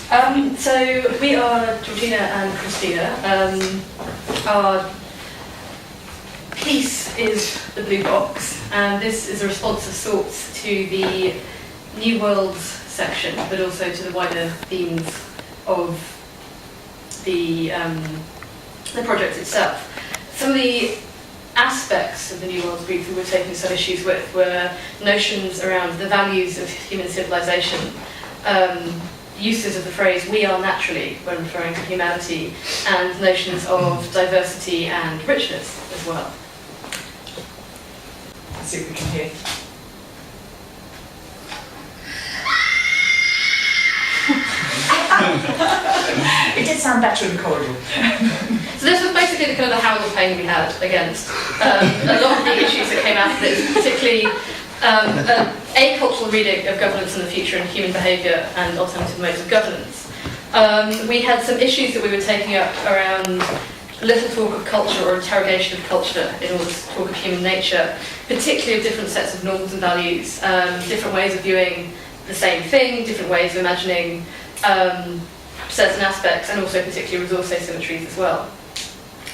So we are Georgina and Christina. Our piece is the blue box, and this is a response of sorts to the New Worlds section, but also to the wider themes of the project itself. Some of the aspects of the New Worlds brief we were taking some issues with were notions around the values of human civilization, uses of the phrase "we are naturally" when referring to humanity, and notions of diversity and richness as well. Let's see what we can hear. It did sound better in the corridor. So this was basically the kind of the howl of pain we had against a lot of the issues that came out of this, particularly a cultural reading of governance in the future and human behaviour and alternative modes of governance. We had some issues that we were taking up around little talk of culture or interrogation of culture in order to talk of human nature, particularly of different sets of norms and values, different ways of viewing the same thing, different ways of imagining certain aspects, and also particularly resource asymmetries as well.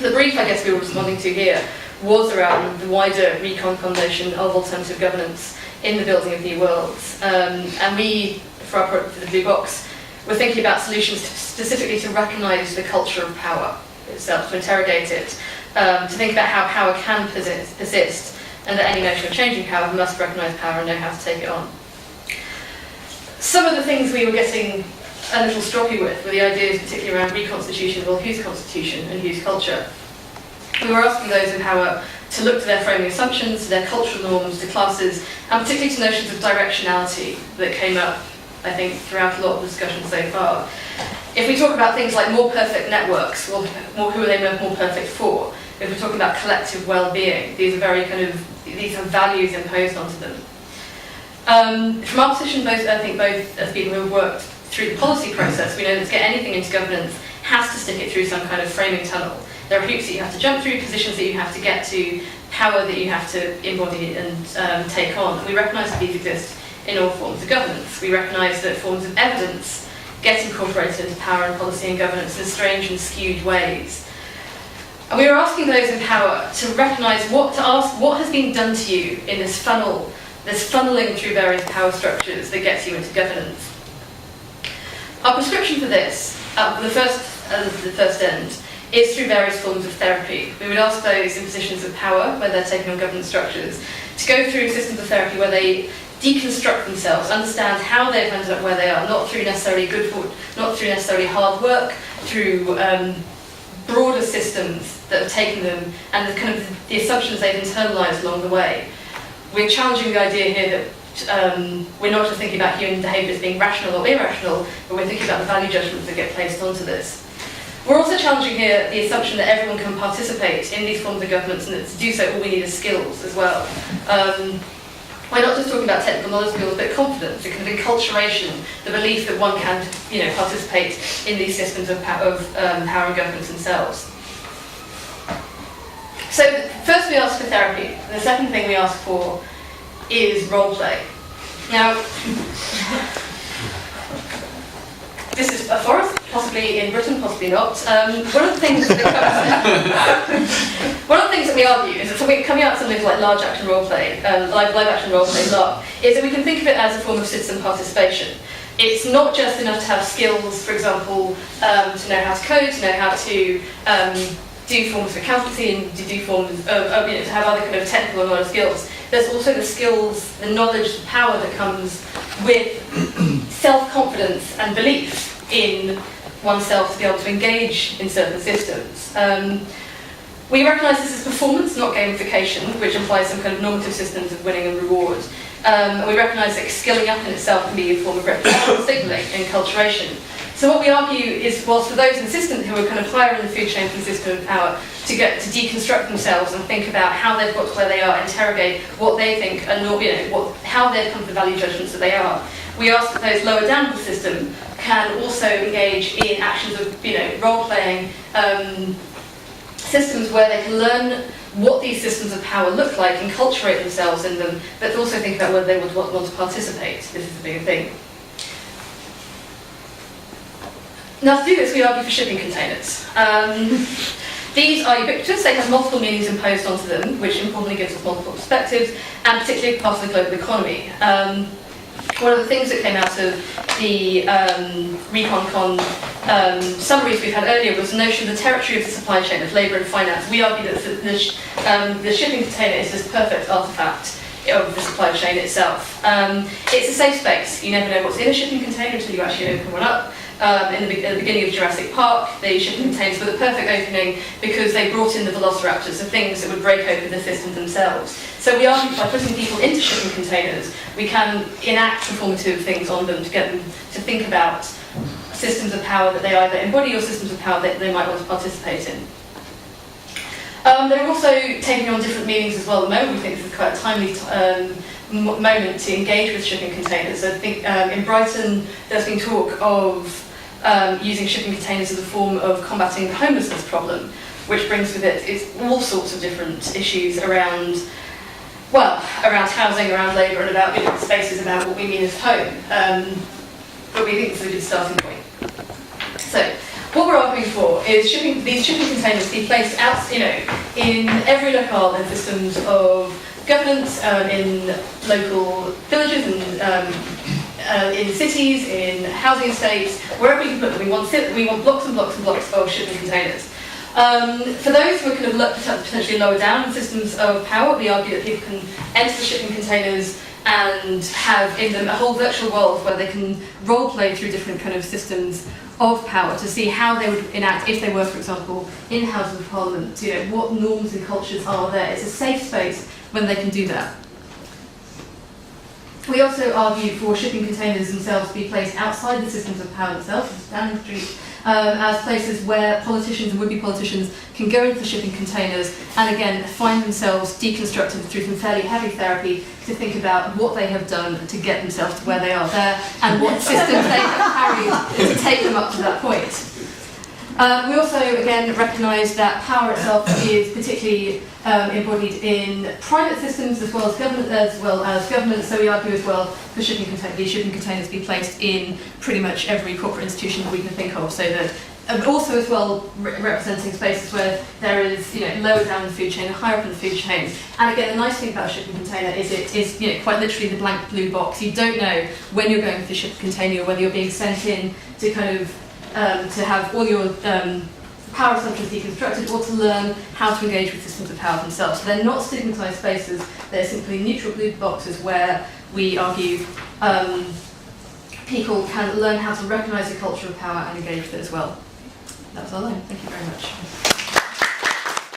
The brief, I guess, we were responding to here was around the wider recon notion of alternative governance in the building of new worlds. And we, for the Blue Box, were thinking about solutions specifically to recognise the culture of power itself, to interrogate it, to think about how power can persist, and that any notion of changing power must recognise power and know how to take it on. Some of the things we were getting a little stroppy with were the ideas particularly around reconstitution, well, whose constitution and whose culture. We were asking those in power to look to their framing assumptions, to their cultural norms, to classes, and particularly to notions of directionality that came up, I think, throughout a lot of the discussion so far. If we talk about things like more perfect networks, well, who are they more perfect for? If we're talking about collective well-being, these are values imposed onto them. From our position, both as people who have worked through the policy process, we know that to get anything into governance has to stick it through some kind of framing tunnel. There are hoops that you have to jump through, positions that you have to get to, power that you have to embody and take on. And we recognise that these exist in all forms of governance. We recognise that forms of evidence get incorporated into power and policy and governance in strange and skewed ways. And we were asking those in power to recognise what has been done to you in this funnel, this funneling through various power structures that gets you into governance. Our prescription for this, the first end, is through various forms of therapy. We would ask those in positions of power, where they're taking on governance structures, to go through systems of therapy where they deconstruct themselves, understand how they've ended up where they are, not through necessarily hard work, through broader systems that have taken them and the assumptions they've internalised along the way. We're challenging the idea here that we're not just thinking about human behaviour as being rational or irrational, but we're thinking about the value judgments that get placed onto this. We're also challenging here the assumption that everyone can participate in these forms of governance, and that to do so all we need is skills as well. We're not just talking about technical knowledge skills, but confidence, the kind of enculturation, the belief that one can participate in these systems of power and governance themselves. So first we ask for therapy. The second thing we ask for is role play. Now, this is a forest, possibly in Britain, possibly not. One of the things that we argue is that coming out of something like large action role play, live action role play, is that we can think of it as a form of citizen participation. It's not just enough to have skills, for example, to know how to code, to know how to do forms of accountancy and to do forms of, to have other kind of technical and knowledge skills. There's also the skills, the knowledge, the power that comes with self-confidence and belief in oneself to be able to engage in certain systems. We recognise this as performance, not gamification, which implies some kind of normative systems of winning and reward. And we recognise that skilling up in itself can be a form of reputation signalling and enculturation. So what we argue is, whilst for those insistent who are kind of higher in the food chain from the system of power, to get to deconstruct themselves and think about how they've got to where they are, interrogate what they think and how they've come to the value judgments that they are. We ask that those lower down the system can also engage in actions of role-playing systems where they can learn what these systems of power look like, enculturate themselves in them, but also think about whether they would want to participate. This is the big thing. Now to do this, we argue for shipping containers. These are ubiquitous, they have multiple meanings imposed onto them, which importantly gives us multiple perspectives, and particularly part of the global economy. One of the things that came out of the ReconCon summaries we've had earlier was the notion of the territory of the supply chain of labour and finance. We argue that the shipping container is this perfect artefact of the supply chain itself. It's a safe space. You never know what's in a shipping container until you actually open one up. At the beginning of Jurassic Park, the shipping containers were the perfect opening because they brought in the velociraptors, the things that would break open the system themselves. So we argue by putting people into shipping containers, we can enact performative things on them to get them to think about systems of power that they either embody or systems of power that they might want to participate in. They're also taking on different meanings as well at the moment. We think this is quite a timely moment to engage with shipping containers. I think in Brighton there's been talk of using shipping containers as a form of combating the homelessness problem, which brings with it all sorts of different issues around housing, around labour, and about different spaces, about what we mean as home. But we think it's a good starting point. So, what we're arguing for is these shipping containers be placed out, in every locale and systems of governance, in local villages, and in cities, in housing estates, wherever we can put them. We want blocks and blocks and blocks of shipping containers. For those who are kind of potentially lower down in systems of power, we argue that people can enter the shipping containers and have in them a whole virtual world where they can role play through different kind of systems of power to see how they would enact if they were, for example, in Houses of Parliament. What norms and cultures are there. It's a safe space when they can do that. We also argue for shipping containers themselves to be placed outside the systems of power themselves, as Downing Street, as places where politicians and would-be politicians can go into the shipping containers and again find themselves deconstructed through some fairly heavy therapy to think about what they have done to get themselves to where they are there and what systems they have carried to take them up to that point. We also, again, recognise that power itself is particularly embodied in private systems as well as government, so we argue as well for these shipping containers be placed in pretty much every corporate institution that we can think of, so that also as well representing spaces where there is lower down the food chain and higher up in the food chain. And again, the nice thing about a shipping container is it is quite literally the blank blue box. You don't know when you're going with the shipping container or whether you're being sent in to kind of to have all your power assumptions deconstructed or to learn how to engage with systems of power themselves. So they're not stigmatised spaces, they're simply neutral blue boxes where we argue people can learn how to recognise the culture of power and engage with it as well. That was our line. Thank you very much.